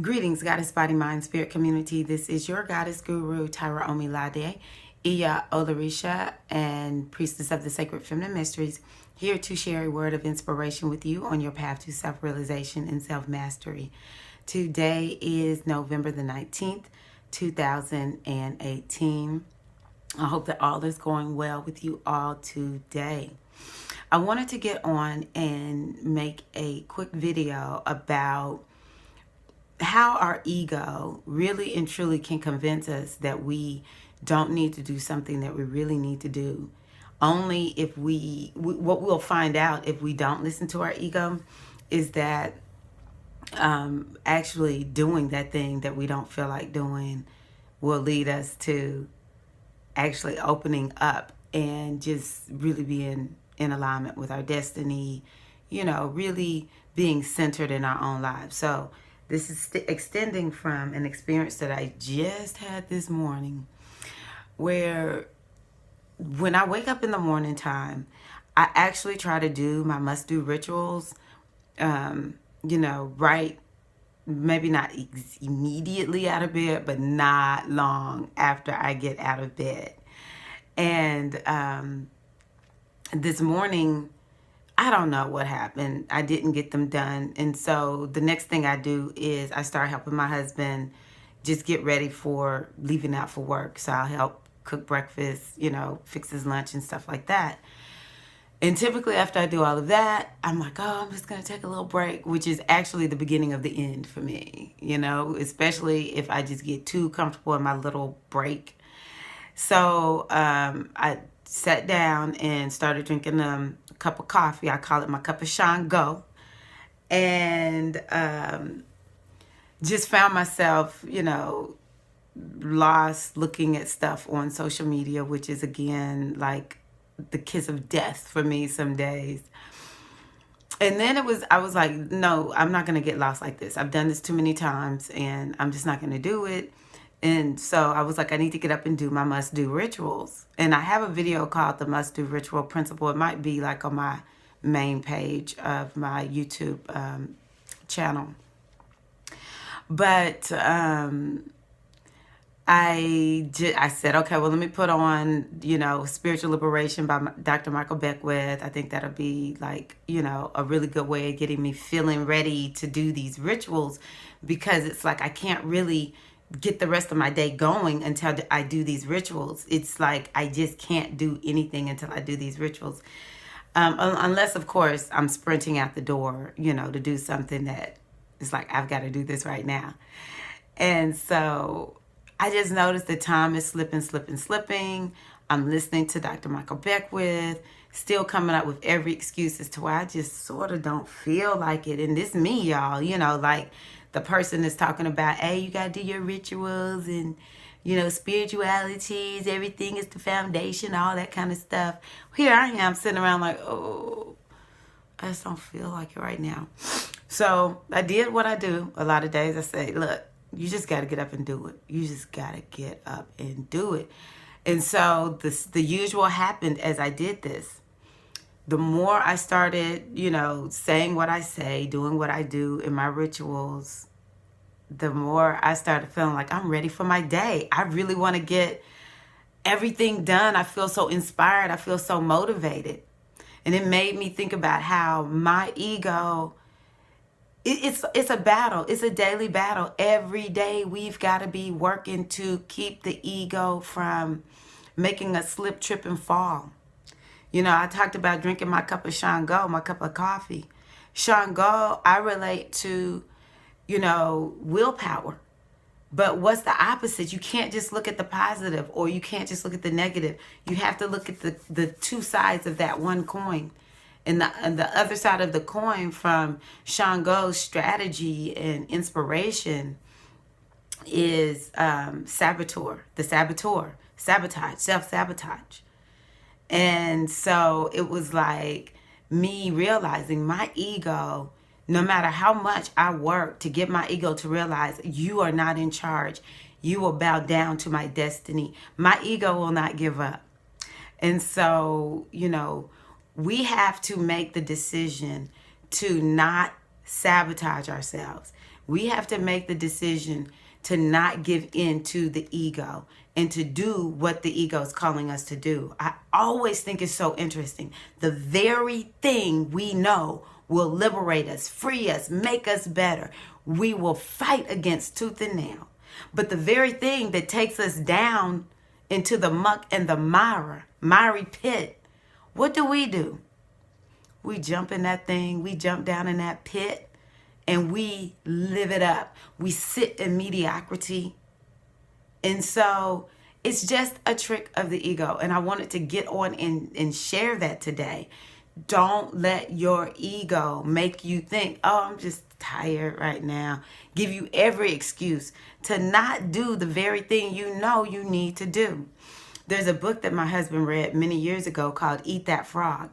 Greetings, Goddess Body Mind Spirit community. This is your Goddess Guru, Tyra Omilade, Iya Olarisha, and Priestess of the Sacred Feminine Mysteries, here to share a word of inspiration with you on your path to self-realization and self-mastery. Today is November the 19th, 2018. I hope that all is going well with you all today. I wanted to get on and make a quick video about how our ego really and truly can convince us that we don't need to do something that we really need to do. Only if what we'll find out if we don't listen to our ego is that actually doing that thing that we don't feel like doing will lead us to actually opening up and just really being in alignment with our destiny, really being centered in our own lives. So this is extending from an experience that I just had this morning, where when I wake up in the morning time, I actually try to do my must-do rituals, right, maybe not immediately out of bed, but not long after I get out of bed. And this morning, I don't know what happened. I didn't get them done. And so the next thing I do is I start helping my husband just get ready for leaving out for work. So I'll help cook breakfast, fix his lunch and stuff like that. And typically after I do all of that, I'm like, I'm just going to take a little break, which is actually the beginning of the end for me, especially if I just get too comfortable in my little break. So I sat down and started drinking a cup of coffee. I call it my cup of Shango. And just found myself, lost looking at stuff on social media, which is, again, like the kiss of death for me some days. And then I was like, no, I'm not going to get lost like this. I've done this too many times and I'm just not going to do it. And so I was like, I need to get up and do my must-do rituals. And I have a video called the Must-Do Ritual Principle. It might be like on my main page of my YouTube channel. But I said, okay, well, let me put on, Spiritual Liberation by Dr. Michael Beckwith. I think that'll be like, a really good way of getting me feeling ready to do these rituals, because it's like I can't really get the rest of my day going until I do these rituals. It's like I just can't do anything until I do these rituals. Unless, of course, I'm sprinting out the door, to do something that is like, I've got to do this right now. And so I just noticed the time is slipping. I'm listening to Dr. Michael Beckwith, still coming up with every excuse as to why I just sort of don't feel like it. And this me, y'all, like the person is talking about, hey, you got to do your rituals and, spiritualities, everything is the foundation, all that kind of stuff. Here I am sitting around like, I just don't feel like it right now. So I did what I do a lot of days. I say, look, you just got to get up and do it. You just got to get up and do it. And so the usual happened as I did this. The more I started, saying what I say, doing what I do in my rituals, the more I started feeling like I'm ready for my day. I really want to get everything done. I feel so inspired. I feel so motivated. And it made me think about how my ego, it's a battle. It's a daily battle. Every day we've got to be working to keep the ego from making us slip, trip, and fall. I talked about drinking my cup of Shango, my cup of coffee. Shango, I relate to, willpower. But what's the opposite? You can't just look at the positive, or you can't just look at the negative. You have to look at the two sides of that one coin. And the other side of the coin from Shango's strategy and inspiration is saboteur, sabotage, self-sabotage. And so it was like me realizing my ego, no matter how much I work to get my ego to realize you are not in charge, you will bow down to my destiny. My ego will not give up. And so, we have to make the decision to not sabotage ourselves. We have to make the decision to not give in to the ego and to do what the ego is calling us to do. I always think it's so interesting. The very thing we know will liberate us, free us, make us better. We will fight against tooth and nail. But the very thing that takes us down into the muck and the miry pit, what do? We jump in that thing, we jump down in that pit, and we live it up. We sit in mediocrity. And so it's just a trick of the ego. And I wanted to get on and share that today. Don't let your ego make you think, oh, I'm just tired right now. Give you every excuse to not do the very thing you know you need to do. There's a book that my husband read many years ago called Eat That Frog.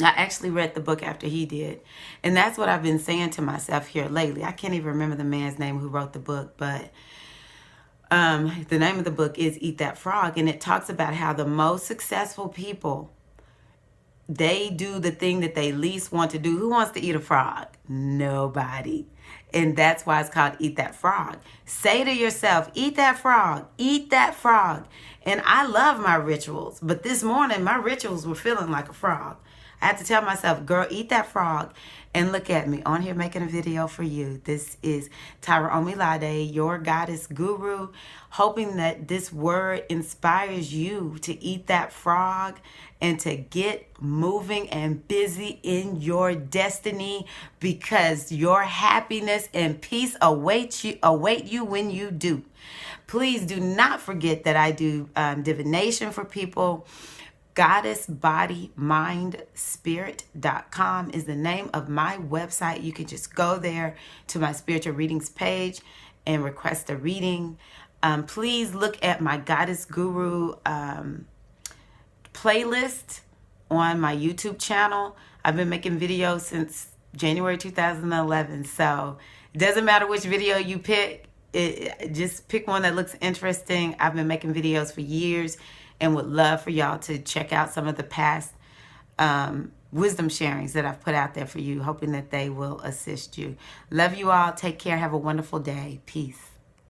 I actually read the book after he did. And that's what I've been saying to myself here lately. I can't even remember the man's name who wrote the book, but the name of the book is Eat That Frog. And it talks about how the most successful people, they do the thing that they least want to do. Who wants to eat a frog? Nobody. And that's why it's called Eat That Frog. Say to yourself, eat that frog, eat that frog. And I love my rituals, but this morning my rituals were feeling like a frog. I had to tell myself, girl, eat that frog. And look at me on here making a video for you. This is Tyra Omilade, your goddess guru, hoping that this word inspires you to eat that frog and to get moving and busy in your destiny, because your happiness and peace await you when you do. Please do not forget that I do divination for people. GoddessBodyMindSpirit.com is the name of my website. You can just go there to my spiritual readings page and request a reading. Please look at my Goddess Guru playlist on my YouTube channel. I've been making videos since January 2011, so it doesn't matter which video you pick. Just pick one that looks interesting. I've been making videos for years and would love for y'all to check out some of the past wisdom sharings that I've put out there for you, hoping that they will assist you. Love you all. Take care. Have a wonderful day. Peace.